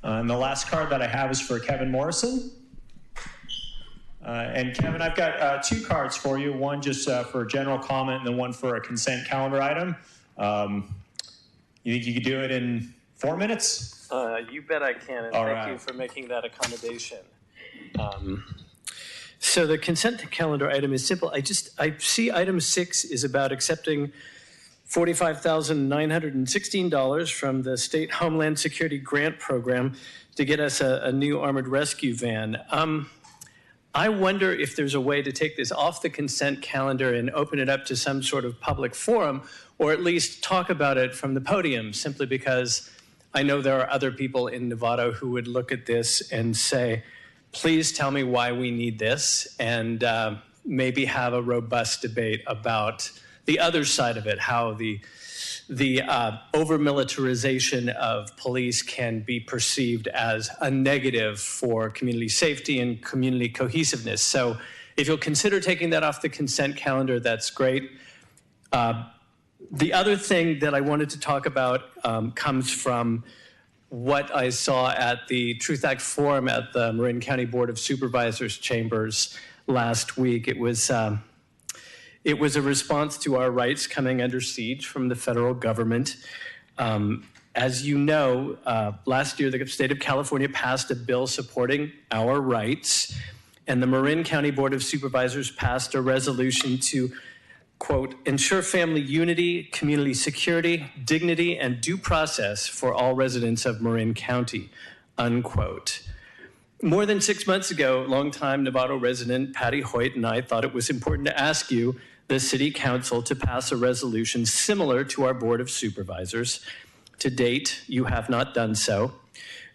And the last card that I have is for Kevin Morrison. And Kevin, I've got two cards for you, one just for a general comment and then one for a consent calendar item. You think you could do it in 4 minutes? You bet I can, and thank you for making that accommodation. So the consent calendar item is simple. I see item 6 is about accepting $45,916 from the state Homeland Security grant program to get us a new armored rescue van. I wonder if there's a way to take this off the consent calendar and open it up to some sort of public forum, or at least talk about it from the podium, simply because I know there are other people in Novato who would look at this and say, please tell me why we need this, and maybe have a robust debate about the other side of it, how the over-militarization of police can be perceived as a negative for community safety and community cohesiveness. So if you'll consider taking that off the consent calendar, that's great. The other thing that I wanted to talk about comes from what I saw at the Truth Act Forum at the Marin County Board of Supervisors chambers last week. It was a response to our rights coming under siege from the federal government. As you know, last year the state of California passed a bill supporting our rights, and the Marin County Board of Supervisors passed a resolution to, quote, ensure family unity, community security, dignity, and due process for all residents of Marin County, unquote. More than 6 months ago, longtime Novato resident Patty Hoyt and I thought it was important to ask you, the City Council, to pass a resolution similar to our Board of Supervisors. To date, you have not done so.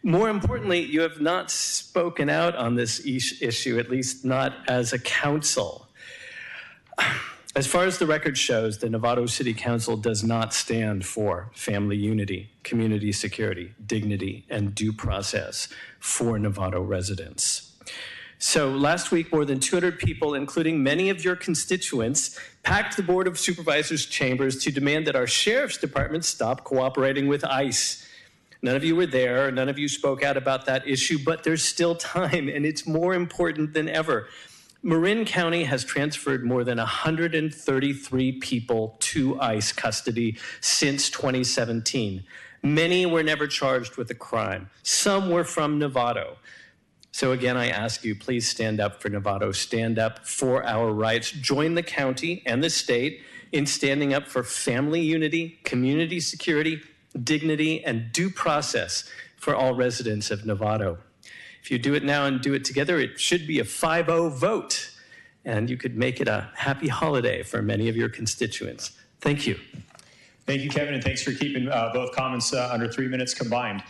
More importantly, you have not spoken out on this issue, at least not as a council. As far as the record shows, the Novato City Council does not stand for family unity, community security, dignity, and due process for Novato residents. So last week, more than 200 people, including many of your constituents, packed the Board of Supervisors chambers to demand that our sheriff's department stop cooperating with ICE. None of you were there, none of you spoke out about that issue, but there's still time, and it's more important than ever. Marin County has transferred more than 133 people to ICE custody since 2017. Many were never charged with a crime. Some were from Novato. So again, I ask you, please stand up for Novato, stand up for our rights. Join the county and the state in standing up for family unity, community security, dignity, and due process for all residents of Novato. If you do it now and do it together, it should be a 5-0 vote, and you could make it a happy holiday for many of your constituents. Thank you. Thank you, Kevin, and thanks for keeping both comments under 3 minutes combined.